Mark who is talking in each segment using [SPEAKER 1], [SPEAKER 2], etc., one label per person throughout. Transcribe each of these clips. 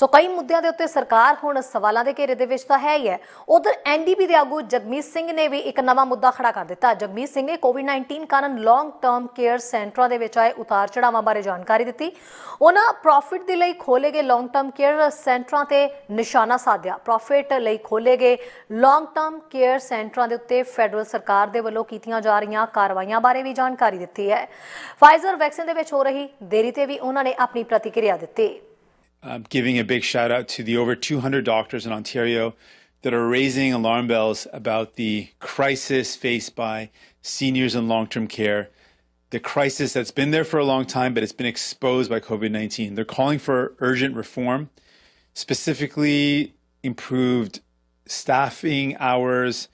[SPEAKER 1] सो कई मुद्दों के उत्ते सरकार हुण सवालों के घेरे दे विच तां है ही है। उधर एनडीपी के आगू जगमीत सिंह ने भी एक नवा मुद्दा खड़ा कर दिता। जगमीत सिंह ने कोविड-19 कारण लॉन्ग टर्म केयर सेंटरों के विच आए उतार चढ़ावां बारे जानकारी दी। उन्हां प्रॉफिट के लिए खोले गए लॉन्ग टर्म केयर सेंटरों ते निशाना साधिया। प्रॉफिट लिए खोले गए लॉन्ग टर्म केयर सेंटरों के उत्ते फैडरल सरकार दे वल्लों कीतियां जा रही कार्रवाइयां बारे भी जानकारी दी है। फाइजर वैक्सीन दे विच हो रही देरी ते भी उन्होंने अपनी प्रतिक्रिया दी।
[SPEAKER 2] Giving a big shout out to the over 200 doctors in Ontario that are raising alarm bells about the crisis faced by seniors in long-term care, the crisis that's been there for a long time, but it's been exposed by COVID-19. They're calling for urgent reform, specifically improved staffing hours,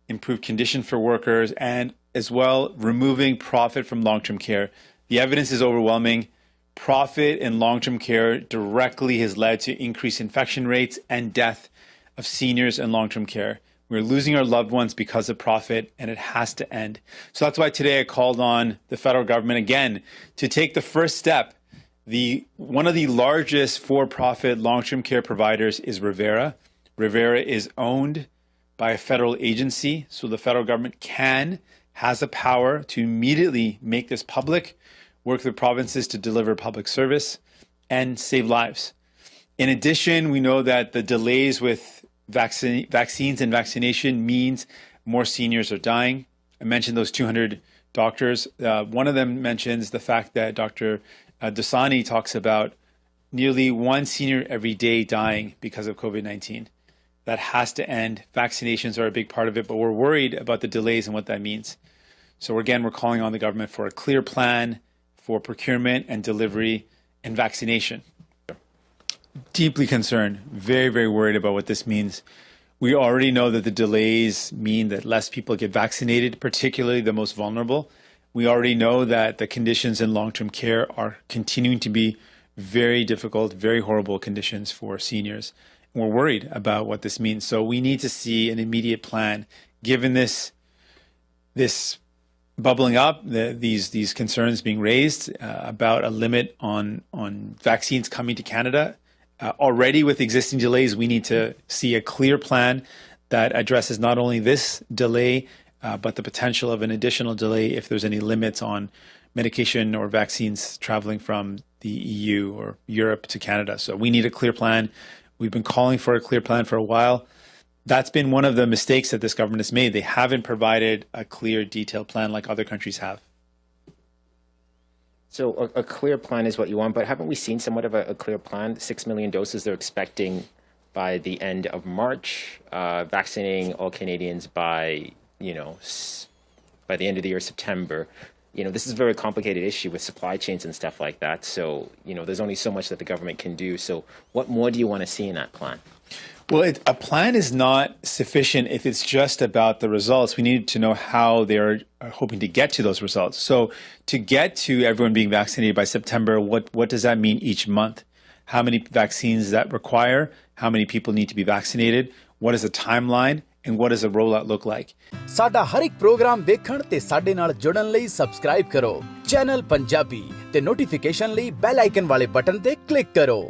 [SPEAKER 2] improved condition for workers, and as well removing profit from long-term care. The evidence is overwhelming. Profit in long-term care directly has led to increased infection rates and death of seniors in long-term care. We're losing our loved ones because of profit, and it has to end. So that's why today I called on the federal government again to take the first step. One of the largest for-profit long-term care providers is Rivera. Rivera is owned by a federal agency, so the federal government has the power to immediately make this public, work with provinces to deliver public service, and save lives. In addition, we know that the delays with vaccines and vaccination means more seniors are dying. I mentioned those 200 doctors. One of them mentions the fact that Dr. Dasani talks about nearly one senior every day dying because of COVID-19. That has to end. Vaccinations are a big part of it, but we're worried about the delays and what that means. So again, we're calling on the government for a clear plan for procurement and delivery and vaccination. Deeply concerned, very, very worried about what this means. We already know that the delays mean that less people get vaccinated, particularly the most vulnerable. We already know that the conditions in long-term care are continuing to be very difficult, very horrible conditions for seniors. And we're worried about what this means. So we need to see an immediate plan, given this bubbling up, these concerns being raised about a limit on vaccines coming to Canada. Already with existing delays, we need to see a clear plan that addresses not only this delay, but the potential of an additional delay if there's any limits on medication or vaccines traveling from the EU or Europe to Canada. So we need a clear plan. We've been calling for a clear plan for a while. That's been one of the mistakes that this government has made. They haven't provided a clear, detailed plan like other countries have.
[SPEAKER 3] So a clear plan is what you want, but haven't we seen somewhat of a clear plan? 6 million doses they're expecting by the end of March, vaccinating all Canadians by the end of the year, September. This is a very complicated issue with supply chains and stuff like that. So, there's only so much that the government can do. So what more do you want to see in that plan?
[SPEAKER 2] Well, a plan is not sufficient if it's just about the results. We need to know how they're hoping to get to those results. So to get to everyone being vaccinated by September, what does that mean each month? How many vaccines does that require? How many people need to be vaccinated? What is the timeline? And what does a rollout look like?
[SPEAKER 4] साडा हर एक programme देखण ते साडे नाल जुड़न लई subscribe करो channel Punjabi ते notification लई बेल आइकन वाले बटन ते क्लिक करो।